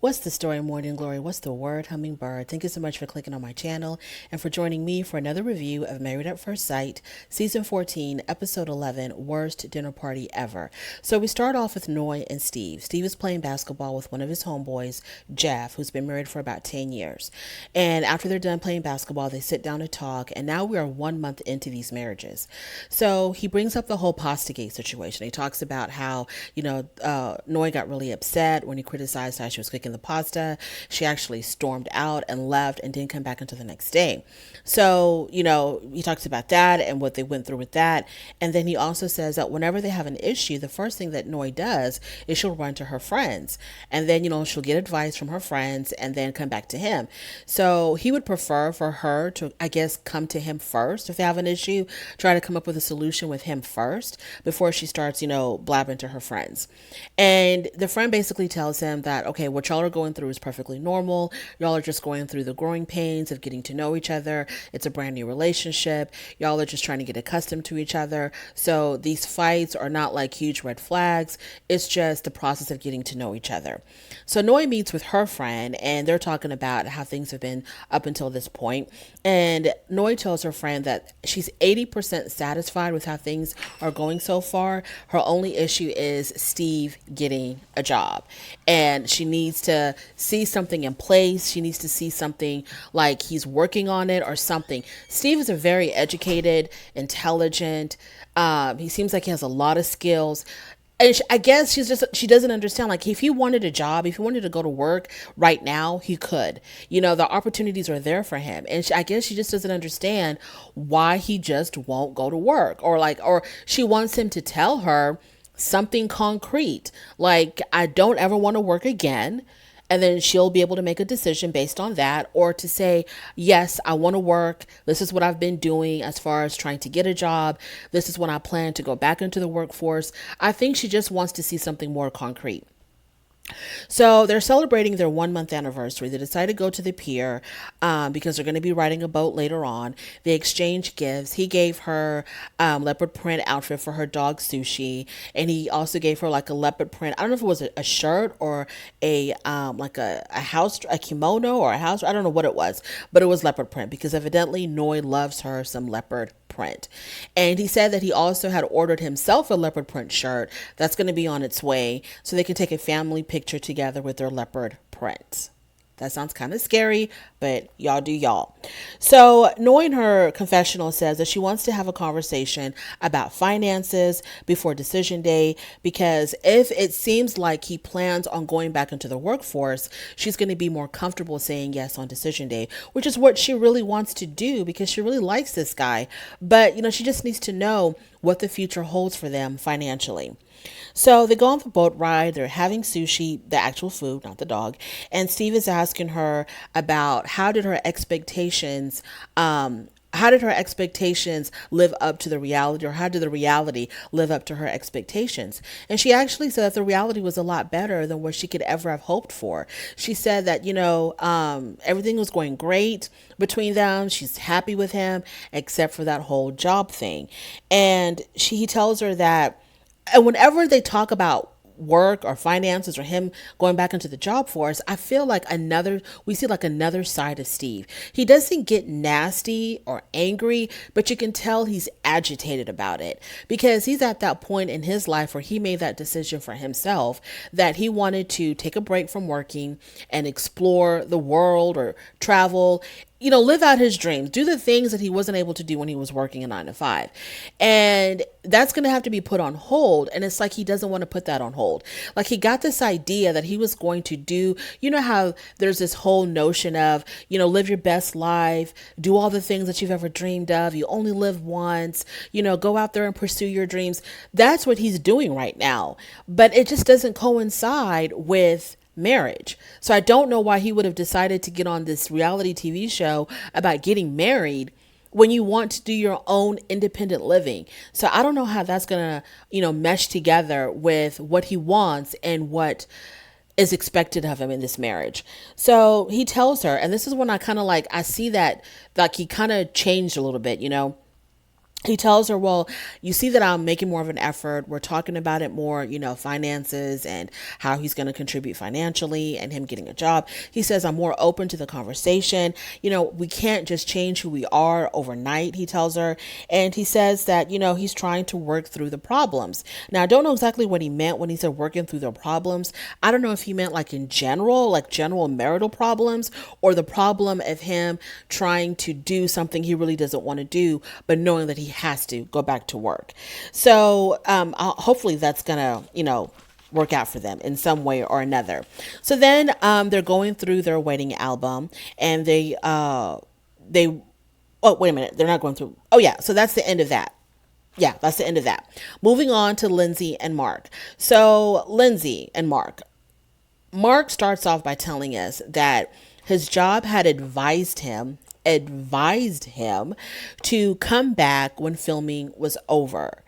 What's the story, Morning Glory? What's the word, hummingbird? Thank you so much for clicking on my channel and for joining me for another review of Married at First Sight, Season 14, Episode 11, Worst Dinner Party Ever. So we start off with Noi and Steve. Steve is playing basketball with one of his homeboys, Jeff, who's been married for about 10 years. And after they're done playing basketball, they sit down to talk, and now we are 1 month into these marriages. So he brings up the whole Pastagate situation. He talks about how, Noi got really upset when he criticized how she was cooking the pasta. She actually stormed out and left and didn't come back until the next day. So, he talks about that and what they went through with that. And then he also says that whenever they have an issue, the first thing that Noi does is she'll run to her friends. And then, she'll get advice from her friends and then come back to him. So he would prefer for her to, I guess, come to him first. If they have an issue, try to come up with a solution with him first before she starts, blabbing to her friends. And the friend basically tells him that, okay, what y'all are going through is perfectly normal. Y'all are just going through the growing pains of getting to know each other. It's a brand new relationship. Y'all are just trying to get accustomed to each other. So these fights are not like huge red flags. It's just the process of getting to know each other. So Noi meets with her friend and they're talking about how things have been up until this point. And Noi tells her friend that she's 80% satisfied with how things are going so far. Her only issue is Steve getting a job. And she needs to see something in place. She needs to see something like he's working on it or something. Steve is a very educated, intelligent. He seems like he has a lot of skills. And I guess she doesn't understand. Like, if he wanted a job, if he wanted to go to work right now, he could. The opportunities are there for him. And I guess she just doesn't understand why he just won't go to work, or she wants him to tell her something concrete. Like, I don't ever want to work again. And then she'll be able to make a decision based on that, or to say, yes, I want to work. This is what I've been doing as far as trying to get a job. This is when I plan to go back into the workforce. I think she just wants to see something more concrete. So they're celebrating their 1 month anniversary. They decide to go to the pier because they're going to be riding a boat later on. They exchange gifts. He gave her leopard print outfit for her dog Sushi, and he also gave her like a leopard print. I don't know if it was a shirt or a a kimono or a house. I don't know what it was, but it was leopard print because evidently Noi loves her some leopard print. And he said that he also had ordered himself a leopard print shirt that's going to be on its way so they can take a family picture together with their leopard prints. That sounds kind of scary, but y'all do y'all. So Noi in her confessional says that she wants to have a conversation about finances before decision day, because if it seems like he plans on going back into the workforce, she's going to be more comfortable saying yes on decision day, which is what she really wants to do because she really likes this guy. But, she just needs to know what the future holds for them financially. So they go on the boat ride. They're having sushi, the actual food, not the dog. And Steve is asking her about how did her expectations live up to the reality, or how did the reality live up to her expectations? And she actually said that the reality was a lot better than what she could ever have hoped for. She said that, everything was going great between them. She's happy with him, except for that whole job thing. And he tells her that, and whenever they talk about work or finances or him going back into the job force, I feel like we see like another side of Steve. He doesn't get nasty or angry, but you can tell he's agitated about it because he's at that point in his life where he made that decision for himself that he wanted to take a break from working and explore the world or travel, live out his dreams, do the things that he wasn't able to do when he was working a 9 to 5. And that's going to have to be put on hold. And it's like he doesn't want to put that on hold. Like, he got this idea that he was going to do, how there's this whole notion of, live your best life, do all the things that you've ever dreamed of. You only live once, go out there and pursue your dreams. That's what he's doing right now. But it just doesn't coincide with marriage. So I don't know why he would have decided to get on this reality TV show about getting married when you want to do your own independent living. So I don't know how that's going to, mesh together with what he wants and what is expected of him in this marriage. So he tells her, and this is when I kind of I see that he kind of changed a little bit, He tells her, well, you see that I'm making more of an effort. We're talking about it more, finances and how he's going to contribute financially and him getting a job. He says, I'm more open to the conversation. We can't just change who we are overnight, he tells her. And he says that, he's trying to work through the problems. Now, I don't know exactly what he meant when he said working through the problems. I don't know if he meant like in general, like general marital problems, or the problem of him trying to do something he really doesn't want to do, but knowing that he has to go back to work. So hopefully that's gonna, work out for them in some way or another. So then they're going through their wedding album, and they oh, wait a minute, they're not going through. Oh yeah, so that's the end of that. Yeah, that's the end of that. Moving on to Lindsey and Mark. So Lindsey and Mark starts off by telling us that his job had advised him to come back when filming was over.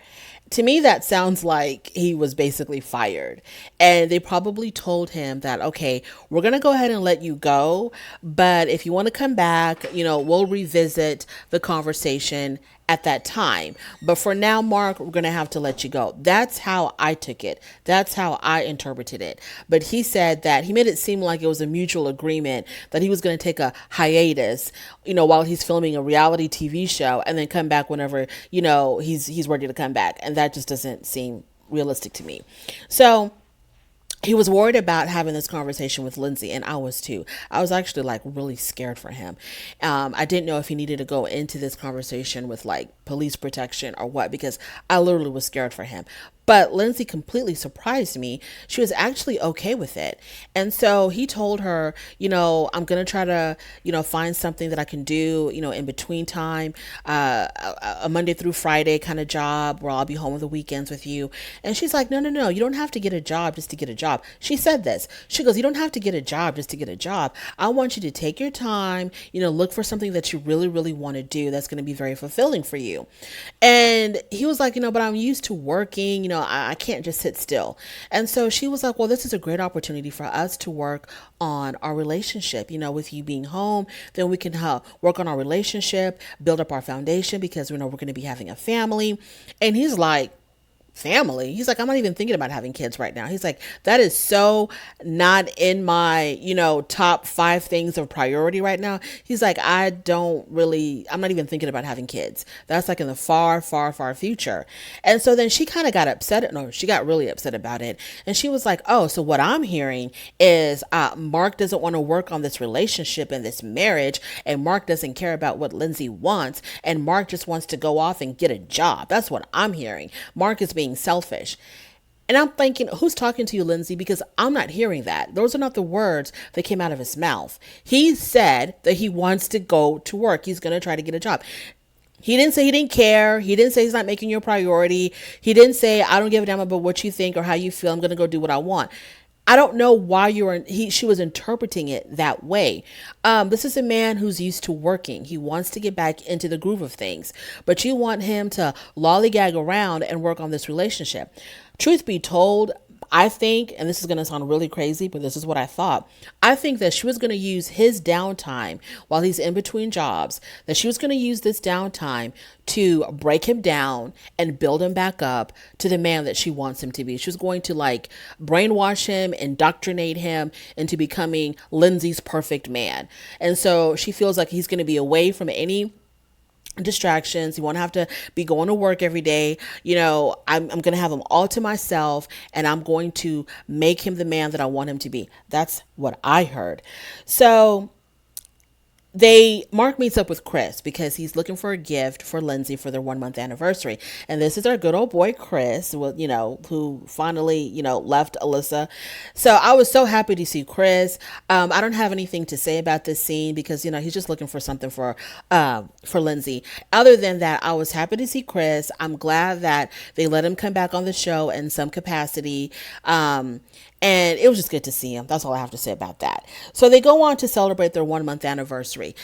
To me, that sounds like he was basically fired. And they probably told him that, okay, we're going to go ahead and let you go. But if you want to come back, we'll revisit the conversation at that time. But for now, Mark, we're going to have to let you go. That's how I took it. That's how I interpreted it. But he said that he made it seem like it was a mutual agreement that he was going to take a hiatus, while he's filming a reality TV show, and then come back whenever, he's ready to come back. And that just doesn't seem realistic to me. So he was worried about having this conversation with Lindsey, and I was too. I was actually like really scared for him. I didn't know if he needed to go into this conversation with like police protection or what, because I literally was scared for him. But Lindsey completely surprised me. She was actually okay with it. And so he told her, I'm going to try to, find something that I can do, in between time, a Monday through Friday kind of job where I'll be home on the weekends with you. And she's like, no, you don't have to get a job just to get a job. She said this. She goes, you don't have to get a job just to get a job. I want you to take your time, look for something that you really, really want to do that's going to be very fulfilling for you. And he was like, but I'm used to working, I can't just sit still. And so she was like, well, this is a great opportunity for us to work on our relationship, with you being home, then we can work on our relationship, build up our foundation, because we're going to be having a family. And he's like, family? He's like, I'm not even thinking about having kids right now. He's like, that is so not in my, top 5 things of priority right now. He's like, I'm not even thinking about having kids. That's like in the far, far, far future. And so then she kind of got upset. No, she got really upset about it. And she was like, oh, so what I'm hearing is Mark doesn't want to work on this relationship and this marriage. And Mark doesn't care about what Lindsey wants. And Mark just wants to go off and get a job. That's what I'm hearing. Mark is being selfish. And I'm thinking, who's talking to you, Lindsey? Because I'm not hearing that. Those are not the words that came out of his mouth. He said that he wants to go to work. He's going to try to get a job. He didn't say he didn't care. He didn't say he's not making you a priority. He didn't say, I don't give a damn about what you think or how you feel. I'm going to go do what I want. I don't know why she was interpreting it that way. This is a man who's used to working. He wants to get back into the groove of things, but you want him to lollygag around and work on this relationship. Truth be told, I think, and this is going to sound really crazy, but this is what I thought. I think that she was going to use his downtime while he's in between jobs, that she was going to use this downtime to break him down and build him back up to the man that she wants him to be. She was going to like brainwash him, indoctrinate him into becoming Lindsey's perfect man. And so she feels like he's going to be away from any distractions. He won't have to be going to work every day. I'm going to have him all to myself, and I'm going to make him the man that I want him to be. That's what I heard. So Mark meets up with Chris because he's looking for a gift for Lindsey for their 1-month anniversary. And this is our good old boy, Chris, who finally, left Alyssa. So I was so happy to see Chris. I don't have anything to say about this scene because, he's just looking for something for Lindsey. Other than that, I was happy to see Chris. I'm glad that they let him come back on the show in some capacity. And it was just good to see him. That's all I have to say about that. So they go on to celebrate their 1-month anniversary.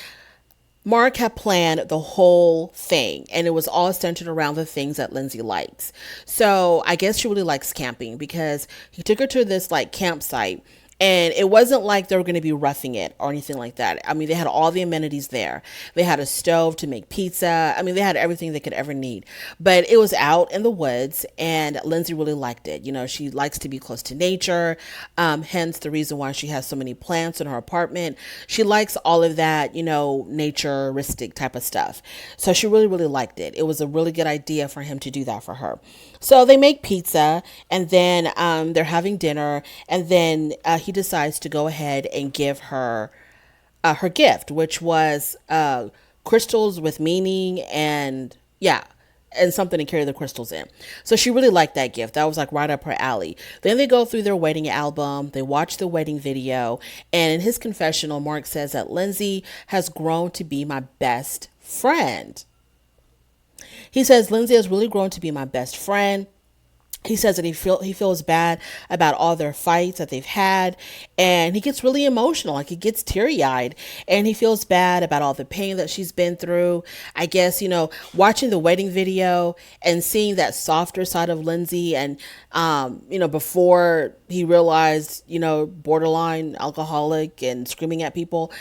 Mark had planned the whole thing, and it was all centered around the things that Lindsey likes. So I guess she really likes camping because he took her to this like campsite, And it wasn't like they were going to be roughing it or anything like that. I mean, they had all the amenities there. They had a stove to make pizza. I mean, they had everything they could ever need. But it was out in the woods, and Lindsey really liked it. You know, she likes to be close to nature, hence the reason why she has so many plants in her apartment. She likes all of that, you know, naturistic type of stuff. So she really, really liked it. It was a really good idea for him to do that for her. So they make pizza, and then they're having dinner, and then he decides to go ahead and give her her gift, which was crystals with meaning, and yeah, and something to carry the crystals in. So she really liked that gift. That was like right up her alley. Then they go through their wedding album, they watch the wedding video, and in his confessional, Mark says that Lindsey has grown to be my best friend. He says Lindsey has really grown to be my best friend. He says that he feels bad about all their fights that they've had, and he gets really emotional, like he gets teary-eyed, and he feels bad about all the pain that she's been through. I guess, you know, watching the wedding video and seeing that softer side of Lindsey, and you know, before he realized, you know, borderline alcoholic and screaming at people,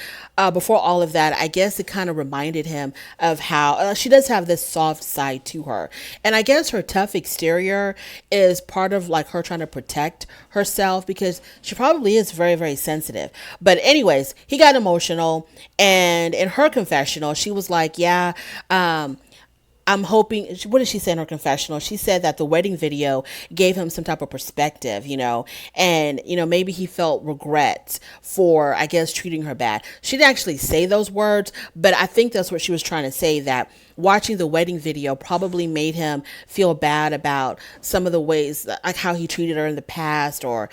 before all of that, I guess it kind of reminded him of how she does have this soft side to her. And I guess her tough exterior is part of like her trying to protect herself, because she probably is very, very sensitive. But anyways, he got emotional, and in her confessional, she was like, yeah, I'm hoping, what did she say in her confessional? She said that the wedding video gave him some type of perspective, you know, and, you know, maybe he felt regret for, I guess, treating her bad. She didn't actually say those words, but I think that's what she was trying to say, that watching the wedding video probably made him feel bad about some of the ways, like how he treated her in the past, or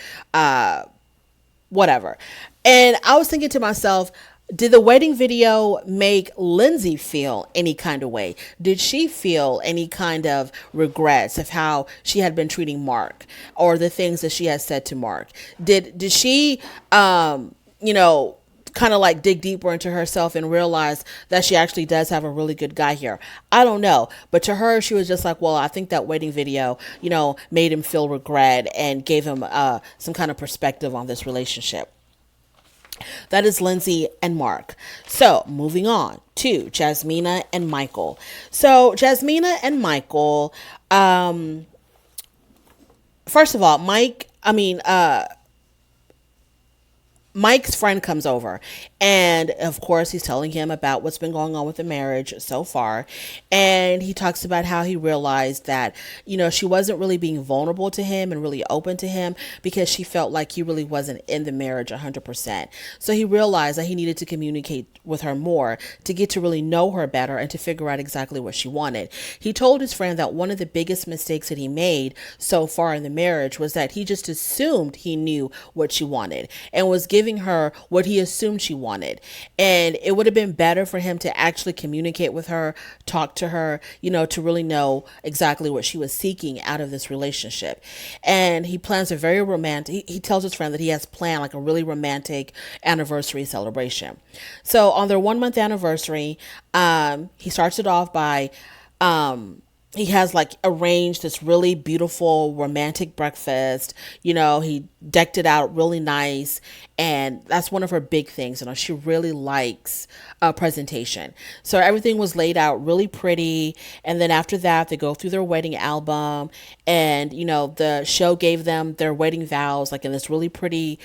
whatever. And I was thinking to myself, did the wedding video make Lindsey feel any kind of way? Did she feel any kind of regrets of how she had been treating Mark, or the things that she had said to Mark? Did she, you know, kind of like dig deeper into herself and realize that she actually does have a really good guy here? I don't know. But to her, she was just like, well, I think that wedding video, you know, made him feel regret and gave him some kind of perspective on this relationship. That is Lindsey and Mark. So moving on to Jasmina and Michael. So Jasmina and Michael, first of all, Mike's friend comes over, and of course he's telling him about what's been going on with the marriage so far, and he talks about how he realized that, you know, she wasn't really being vulnerable to him and really open to him because she felt like he really wasn't in the marriage 100%. So he realized that he needed to communicate with her more to get to really know her better and to figure out exactly what she wanted. He told his friend that one of the biggest mistakes that he made so far in the marriage was that he just assumed he knew what she wanted and was giving her what he assumed she wanted. And it would have been better for him to actually communicate with her, talk to her, you know, to really know exactly what she was seeking out of this relationship. And he plans a very romantic, he tells his friend that he has planned like a really romantic anniversary celebration. So on their 1 month anniversary, he starts it off by, he has like arranged this really beautiful romantic breakfast. You know, he decked it out really nice. And that's one of her big things. You know, she really likes presentation. So everything was laid out really pretty. And then after that, they go through their wedding album. And, you know, the show gave them their wedding vows, like in this really pretty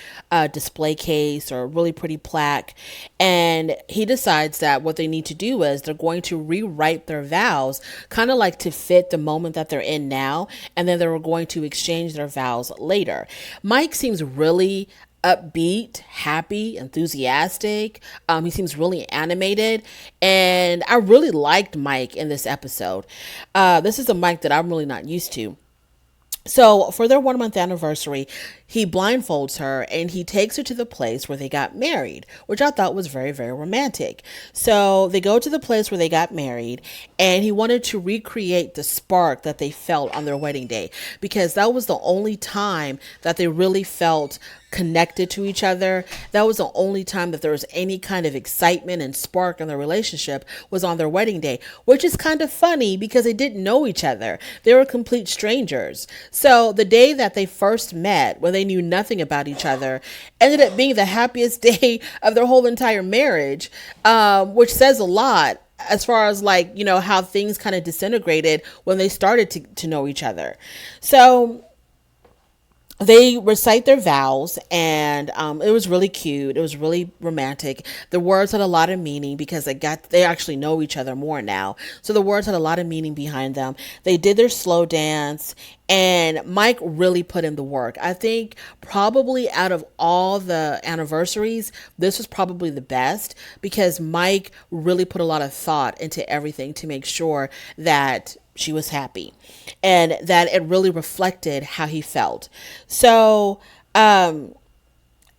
display case or really pretty plaque. And he decides that what they need to do is they're going to rewrite their vows, kind of like to fit the moment that they're in now. And then they're going to exchange their vows later. Mike seems really upbeat, happy, enthusiastic. He seems really animated, and I really liked Mike in this episode. This is a Mike that I'm really not used to. So for their 1 month anniversary, he blindfolds her and he takes her to the place where they got married, which I thought was very, very romantic. So they go to the place where they got married, and he wanted to recreate the spark that they felt on their wedding day, because that was the only time that they really felt connected to each other. That was the only time that there was any kind of excitement and spark in their relationship, was on their wedding day, which is kind of funny because they didn't know each other. They were complete strangers. So the day that they first met, when they knew nothing about each other, ended up being the happiest day of their whole entire marriage, which says a lot as far as like, how things kind of disintegrated when they started to know each other. So they recite their vows, and it was really cute. It was really romantic. The words had a lot of meaning because they actually know each other more now. So the words had a lot of meaning behind them. They did their slow dance, and Mike really put in the work. I think probably out of all the anniversaries, this was probably the best because Mike really put a lot of thought into everything to make sure that she was happy and that it really reflected how he felt. So,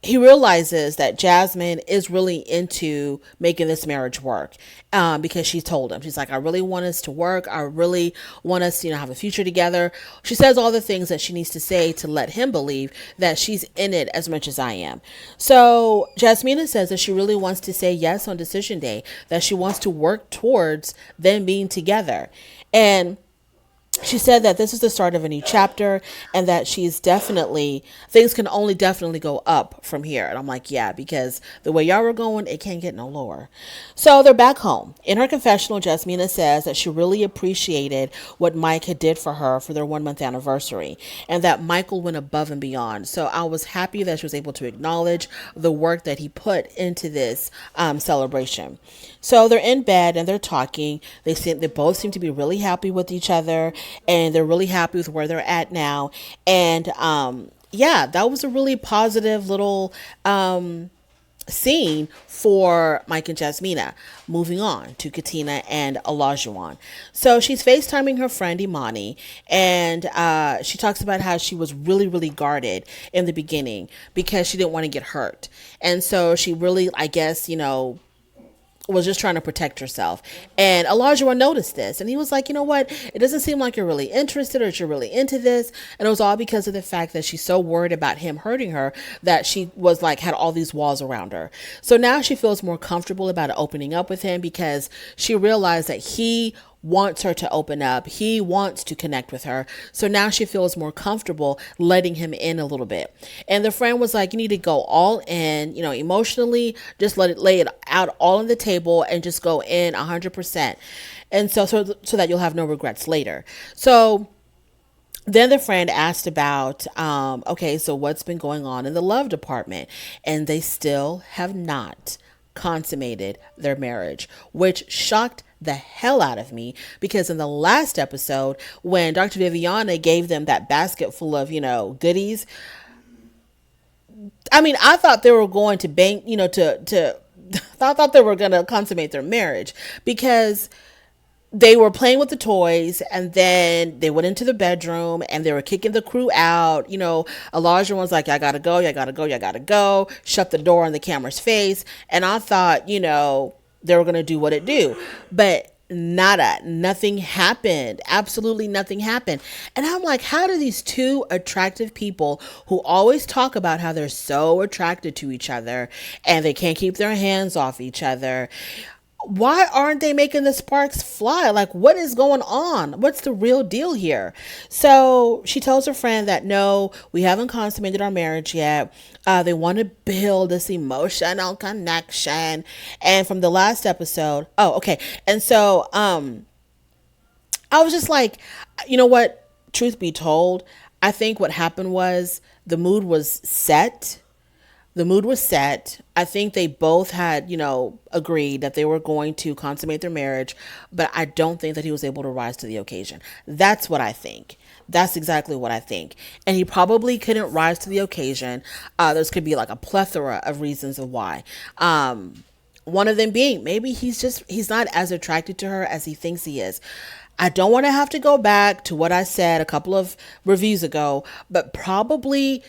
he realizes that Jasmine is really into making this marriage work, because she told him, she's like, I really want us to work. I really want us to, have a future together. She says all the things that she needs to say to let him believe that she's in it as much as I am. So Jasmina says that she really wants to say yes on decision day, that she wants to work towards them being together. And she said that this is the start of a new chapter and that things can only definitely go up from here. And I'm like, yeah, because the way y'all were going, it can't get no lower. So they're back home. In her confessional, Jasmina says that she really appreciated what Mike had did for her for their 1 month anniversary and that Michael went above and beyond. So I was happy that she was able to acknowledge the work that he put into this celebration. So they're in bed and they're talking. They both seem to be really happy with each other, and they're really happy with where they're at now. And yeah, that was a really positive little scene for Mike and Jasmina. Moving on to Katina and Olajuwon. So she's FaceTiming her friend Imani, and she talks about how she was really, really guarded in the beginning because she didn't want to get hurt. And so she really, I guess, was just trying to protect herself. And Olajuwon noticed this, and he was like, you know what? It doesn't seem like you're really interested or you're really into this. And it was all because of the fact that she's so worried about him hurting her that she was like, had all these walls around her. So now she feels more comfortable about opening up with him because she realized that he wants her to open up. He wants to connect with her. So now she feels more comfortable letting him in a little bit. And the friend was like, you need to go all in, emotionally, just lay it out all on the table and just go in 100%. And so that you'll have no regrets later. So then the friend asked about, okay, so what's been going on in the love department? And they still have not consummated their marriage, which shocked the hell out of me because in the last episode, when Dr. Viviana gave them that basket full of, goodies, I mean, I thought they were going to I thought they were going to consummate their marriage because they were playing with the toys and then they went into the bedroom and they were kicking the crew out. Elijah was like, I gotta go, I gotta go, I gotta go, shut the door in the camera's face. And I thought, they were going to do what it do, but nothing happened. Absolutely nothing happened. And I'm like, how do these two attractive people who always talk about how they're so attracted to each other and they can't keep their hands off each other, why aren't they making the sparks fly? Like, what is going on? What's the real deal here? So she tells her friend that no, we haven't consummated our marriage yet. They want to build this emotional connection. And from the last episode, okay. And so I was just like, you know what? Truth be told, I think what happened was the mood was set. I think they both had, agreed that they were going to consummate their marriage, but I don't think that he was able to rise to the occasion. That's what I think. That's exactly what I think. And he probably couldn't rise to the occasion. There's could be like a plethora of reasons of why. One of them being maybe he's not as attracted to her as he thinks he is. I don't want to have to go back to what I said a couple of reviews ago, but probably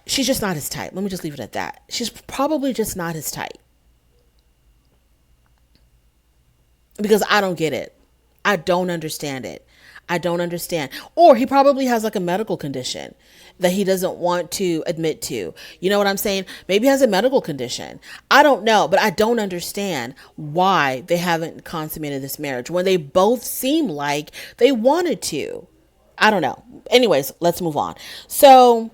she's just not his type. Let me just leave it at that. She's probably just not his type. Because I don't get it. I don't understand it. I don't understand. Or he probably has like a medical condition that he doesn't want to admit to. You know what I'm saying? Maybe he has a medical condition. I don't know, but I don't understand why they haven't consummated this marriage when they both seem like they wanted to. I don't know. Anyways, let's move on. So,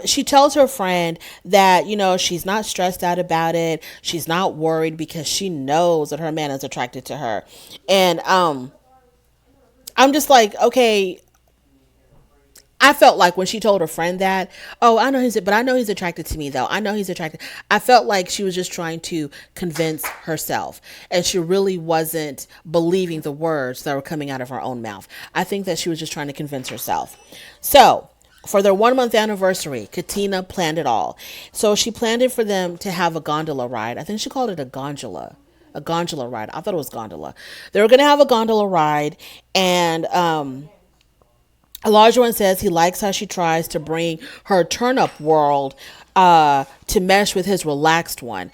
she tells her friend that, she's not stressed out about it. She's not worried because she knows that her man is attracted to her. And, I'm just like, okay, I felt like when she told her friend that, oh, I know he's attracted to me though. I know he's attracted. I felt like she was just trying to convince herself and she really wasn't believing the words that were coming out of her own mouth. I think that she was just trying to convince herself. So, for their 1 month anniversary, Katina planned it all. So she planned it for them to have a gondola ride. I think she called it a gondola. A gondola ride. I thought it was gondola. They were going to have a gondola ride, and Olajuwon says he likes how she tries to bring her turn-up world to mesh with his relaxed one.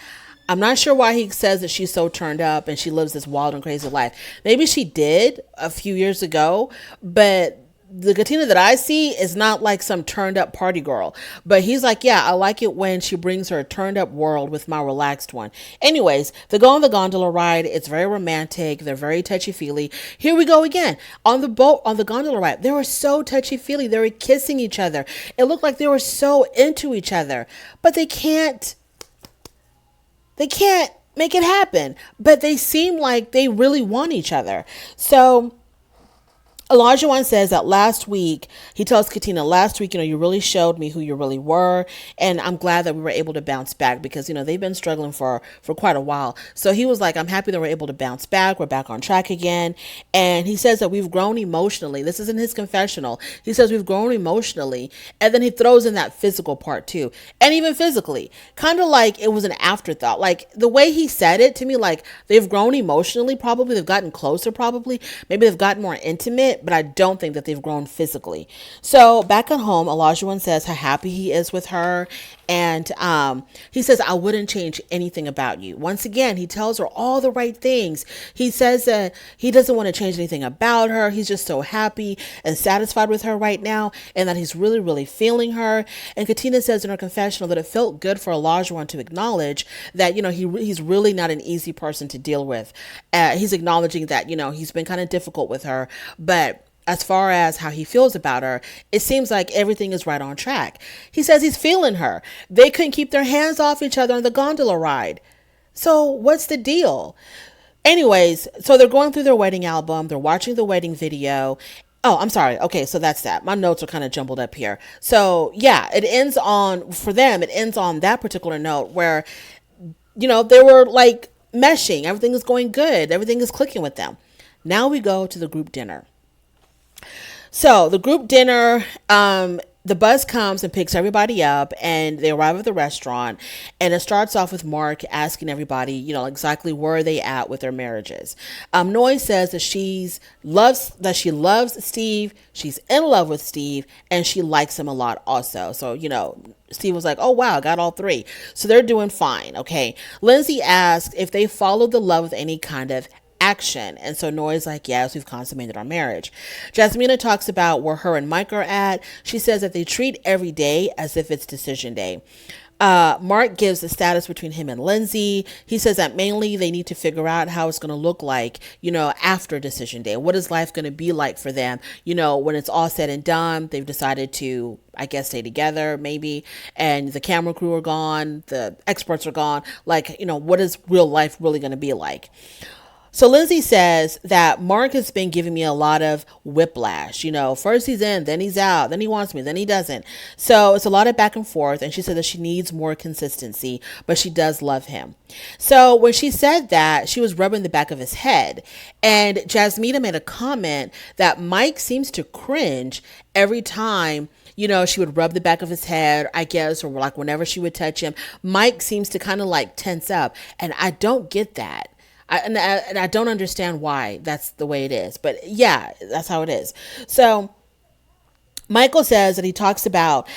I'm not sure why he says that she's so turned up and she lives this wild and crazy life. Maybe she did a few years ago, but the Katina that I see is not like some turned up party girl. But he's like, yeah, I like it when she brings her turned up world with my relaxed one. Anyways, they go on the gondola ride. It's very romantic. They're very touchy feely. Here we go again. On the boat, on the gondola ride, they were so touchy feely. They were kissing each other. It looked like they were so into each other. But they can't make it happen. But they seem like they really want each other. So Olajuwon says that last week, he tells Katina, last week, you really showed me who you really were. And I'm glad that we were able to bounce back because, they've been struggling for quite a while. So he was like, I'm happy that we're able to bounce back. We're back on track again. And he says that we've grown emotionally. This is in his confessional. He says we've grown emotionally. And then he throws in that physical part too. And even physically, kind of like it was an afterthought. Like the way he said it to me, like they've grown emotionally, probably. They've gotten closer, probably. Maybe they've gotten more intimate. But I don't think that they've grown physically. So back at home, Olajuwon says how happy he is with her. And he says, I wouldn't change anything about you. Once again, he tells her all the right things. He says that he doesn't want to change anything about her. He's just so happy and satisfied with her right now. And that he's really, really feeling her. And Katina says in her confessional that it felt good for Olajuwon to acknowledge that, he's really not an easy person to deal with. He's acknowledging that, he's been kind of difficult with her. But as far as how he feels about her, it seems like everything is right on track. He says he's feeling her. They couldn't keep their hands off each other on the gondola ride. So what's the deal? Anyways, so they're going through their wedding album. They're watching the wedding video. Oh, I'm sorry. Okay, so that's that. My notes are kind of jumbled up here. So yeah, for them, it ends on that particular note where, they were like meshing. Everything is going good. Everything is clicking with them. Now we go to the group dinner. So the group dinner, the bus comes and picks everybody up and they arrive at the restaurant, and it starts off with Mark asking everybody, exactly where they at with their marriages. Noi says that she loves Steve. She's in love with Steve and she likes him a lot also. So, Steve was like, oh, wow, I got all three. So they're doing fine. Okay. Lindsey asked if they followed the love with any kind of action. And so Noi's like, yes, we've consummated our marriage. Jasmina talks about where her and Mike are at. She says that they treat every day as if it's decision day. Mark gives the status between him and Lindsey. He says that mainly they need to figure out how it's going to look like, after decision day. What is life going to be like for them? When it's all said and done, they've decided to, I guess, stay together maybe. And the camera crew are gone. The experts are gone. Like, what is real life really going to be like? So Lindsey says that Mark has been giving me a lot of whiplash. First he's in, then he's out, then he wants me, then he doesn't. So it's a lot of back and forth. And she said that she needs more consistency, but she does love him. So when she said that, she was rubbing the back of his head. And Jasmina made a comment that Mike seems to cringe every time she would rub the back of his head, I guess, or like whenever she would touch him. Mike seems to kind of like tense up. And I don't get that. I don't understand why that's the way it is. But yeah, that's how it is. So Michael says that he talks about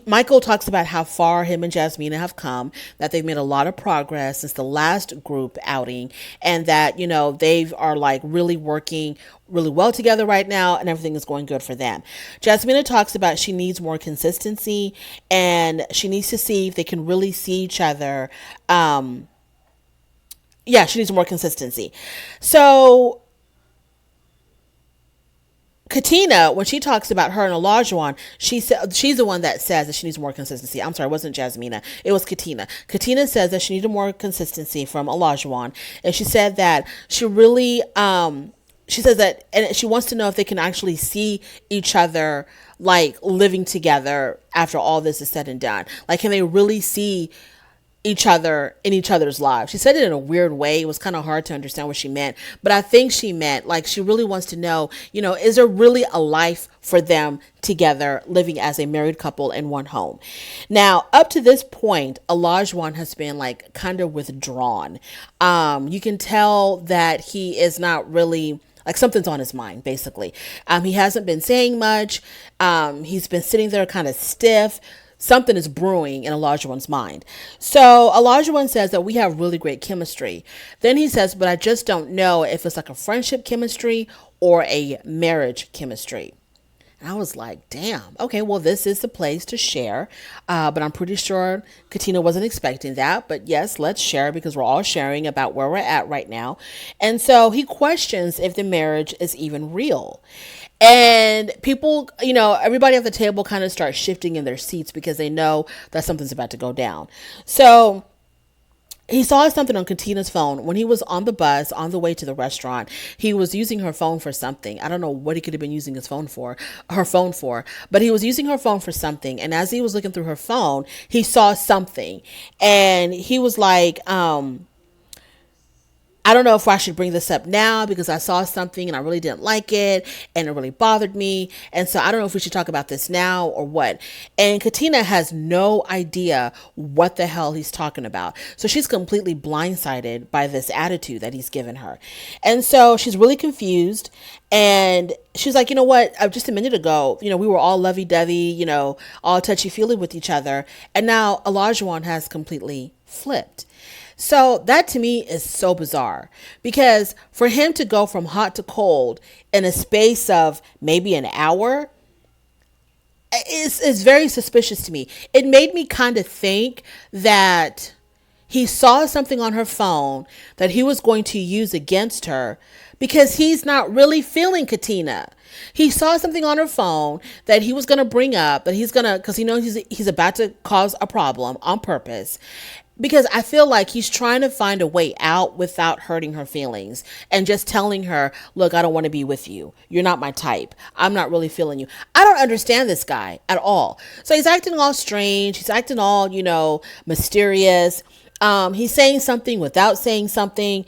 Michael talks about how far him and Jasmina have come, that they've made a lot of progress since the last group outing, and that, they are like really working really well together right now, and everything is going good for them. Jasmina talks about she needs more consistency, and she needs to see if they can really see each other. Yeah, she needs more consistency. So Katina, when she talks about her and Olajuwon, she's the one that says that she needs more consistency. I'm sorry, it wasn't Jasmina. It was Katina. Katina says that she needed more consistency from Olajuwon, and she said that she really, she says that, and she wants to know if they can actually see each other like living together after all this is said and done. Like, can they really see each other in each other's lives? She said it in a weird way. It was kind of hard to understand what she meant, but I think she meant like she really wants to know, is there really a life for them together living as a married couple in one home? Now, up to this point, Olajuwon has been like kind of withdrawn. You can tell that he is not really, like, something's on his mind, basically. He hasn't been saying much. He's been sitting there kind of stiff. Something is brewing in Olajuwon's mind. So Olajuwon says that we have really great chemistry. Then he says, but I just don't know if it's like a friendship chemistry or a marriage chemistry. And I was like, damn, okay, well, this is the place to share. But I'm pretty sure Katina wasn't expecting that. But yes, let's share, because we're all sharing about where we're at right now. And so he questions if the marriage is even real. And people, everybody at the table kind of starts shifting in their seats because they know that something's about to go down. So he saw something on Katina's phone when he was on the bus on the way to the restaurant. He was using her phone for something. I don't know what he could have been using her phone for, but he was using her phone for something. And as he was looking through her phone, he saw something, and he was like, I don't know if I should bring this up now because I saw something and I really didn't like it and it really bothered me. And so I don't know if we should talk about this now or what. And Katina has no idea what the hell he's talking about. So she's completely blindsided by this attitude that he's given her. And so she's really confused. And she's like, you know what? Just a minute ago, we were all lovey-dovey, all touchy-feely with each other. And now Olajuwon has completely flipped. So that to me is so bizarre, because for him to go from hot to cold in a space of maybe an hour is very suspicious to me. It made me kind of think that he saw something on her phone that he was going to use against her, because he's not really feeling Katina. He saw something on her phone that he was going to bring up, that because he knows he's about to cause a problem on purpose. Because I feel like he's trying to find a way out without hurting her feelings, and just telling her, look, I don't want to be with you. You're not my type. I'm not really feeling you. I don't understand this guy at all. So he's acting all strange. He's acting all, mysterious. He's saying something without saying something.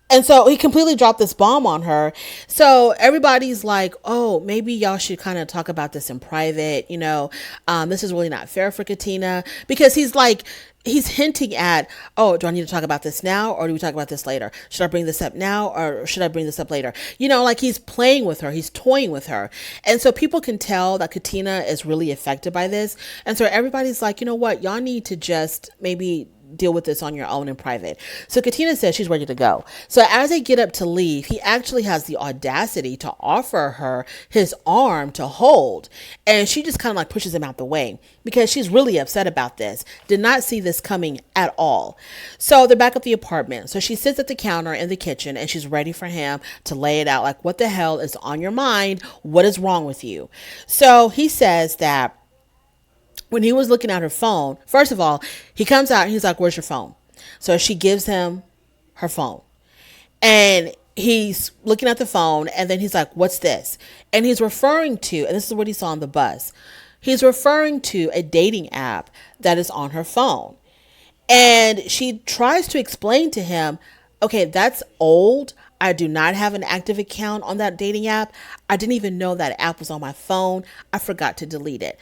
And so he completely dropped this bomb on her. So everybody's like, oh, maybe y'all should kind of talk about this in private. This is really not fair for Katina, because he's hinting at, oh, do I need to talk about this now, or do we talk about this later? Should I bring this up now, or should I bring this up later? Like he's playing with her. He's toying with her. And so people can tell that Katina is really affected by this. And so everybody's like, you know what? Y'all need to just maybe deal with this on your own in private. So Katina says she's ready to go. So as they get up to leave, he actually has the audacity to offer her his arm to hold. And she just kind of like pushes him out the way, because she's really upset about this. Did not see this coming at all. So they're back at the apartment. So she sits at the counter in the kitchen, and she's ready for him to lay it out. Like, what the hell is on your mind? What is wrong with you? So he says that when he was looking at her phone, first of all, he comes out and he's like, where's your phone? So she gives him her phone, and he's looking at the phone, and then he's like, what's this? And he's referring to, and this is what he saw on the bus, he's referring to a dating app that is on her phone. And she tries to explain to him, okay, that's old. I do not have an active account on that dating app. I didn't even know that app was on my phone. I forgot to delete it.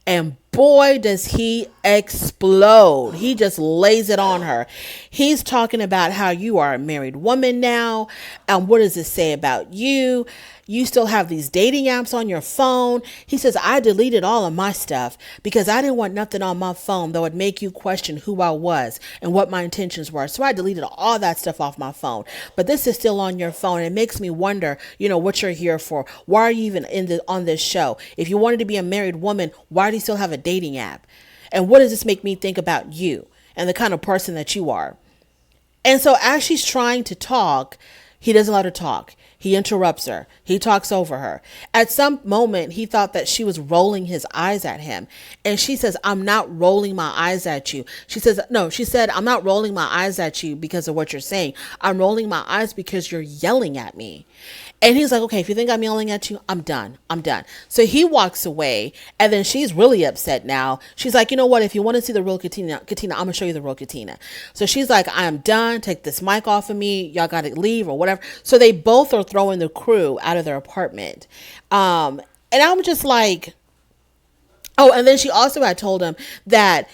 And boy, does he explode. He just lays it on her. He's talking about how you are a married woman now. And what does this say about you? You still have these dating apps on your phone. He says, I deleted all of my stuff because I didn't want nothing on my phone that would make you question who I was and what my intentions were. So I deleted all that stuff off my phone. But this is still on your phone. It makes me wonder, what you're here for. Why are you even on this show? If you wanted to be a married woman, why do you still have a dating app? And what does this make me think about you and the kind of person that you are? And so as she's trying to talk, he doesn't let her talk. He interrupts her. He talks over her. At some moment, he thought that she was rolling his eyes at him. And she says, I'm not rolling my eyes at you. She said, I'm not rolling my eyes at you because of what you're saying. I'm rolling my eyes because you're yelling at me. And he's like, okay, if you think I'm yelling at you, I'm done. I'm done. So he walks away, and then she's really upset now. She's like, you know what? If you want to see the real Katina, I'm going to show you the real Katina. So she's like, I am done. Take this mic off of me. Y'all got to leave or whatever. So they both are throwing the crew out of their apartment. And I'm just like, oh, and then she also had told him that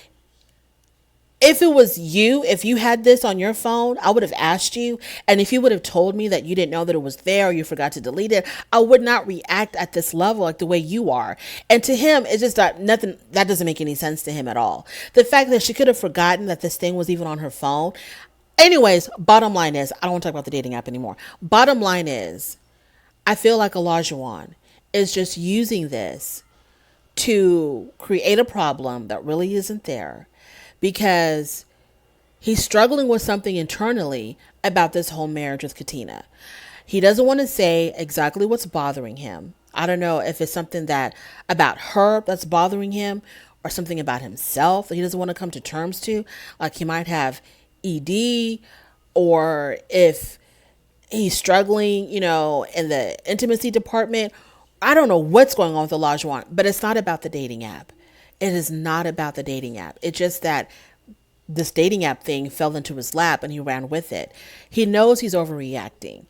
if it was you, if you had this on your phone, I would have asked you. And if you would have told me that you didn't know that it was there or you forgot to delete it, I would not react at this level like the way you are. And to him, it's just that nothing, that doesn't make any sense to him at all. The fact that she could have forgotten that this thing was even on her phone. Anyways, bottom line is, I don't want to talk about the dating app anymore. Bottom line is, I feel like Olajuwon is just using this to create a problem that really isn't there, because he's struggling with something internally about this whole marriage with Katina. He doesn't want to say exactly what's bothering him. I don't know if it's something that about her that's bothering him or something about himself that he doesn't want to come to terms to. Like he might have ED, or if he's struggling, in the intimacy department. I don't know what's going on with Olajuwon, but it's not about the dating app. It is not about the dating app. It's just that this dating app thing fell into his lap and he ran with it. He knows he's overreacting.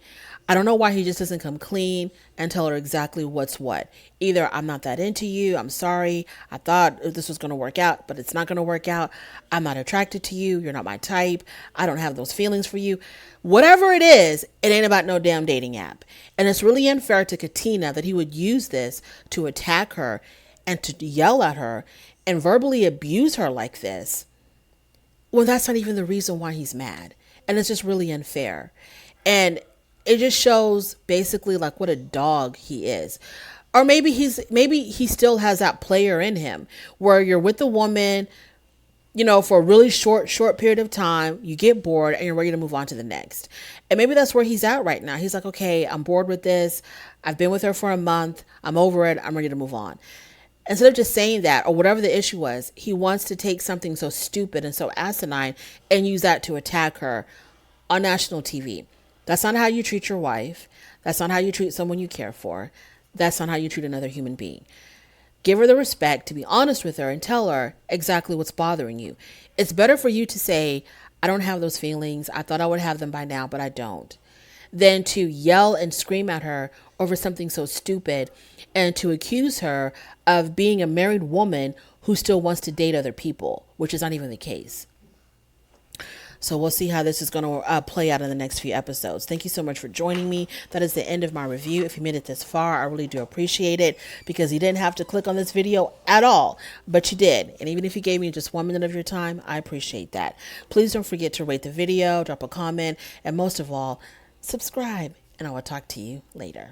I don't know why he just doesn't come clean and tell her exactly what's what. Either I'm not that into you. I'm sorry. I thought this was going to work out, but it's not going to work out. I'm not attracted to you. You're not my type. I don't have those feelings for you. Whatever it is, it ain't about no damn dating app. And it's really unfair to Katina that he would use this to attack her and to yell at her and verbally abuse her like this. Well, that's not even the reason why he's mad. And it's just really unfair. And it just shows basically like what a dog he is. Or maybe he still has that player in him where you're with a woman, for a really short period of time, you get bored and you're ready to move on to the next. And maybe that's where he's at right now. He's like, okay, I'm bored with this. I've been with her for a month. I'm over it. I'm ready to move on. Instead of just saying that or whatever the issue was, he wants to take something so stupid and so asinine and use that to attack her on national TV. That's not how you treat your wife. That's not how you treat someone you care for. That's not how you treat another human being. Give her the respect to be honest with her and tell her exactly what's bothering you. It's better for you to say, I don't have those feelings. I thought I would have them by now, but I don't. Than to yell and scream at her over something so stupid and to accuse her of being a married woman who still wants to date other people, which is not even the case. So we'll see how this is going to play out in the next few episodes. Thank you so much for joining me. That is the end of my review. If you made it this far, I really do appreciate it, because you didn't have to click on this video at all, but you did. And even if you gave me just 1 minute of your time, I appreciate that. Please don't forget to rate the video, drop a comment, and most of all, subscribe. And I will talk to you later.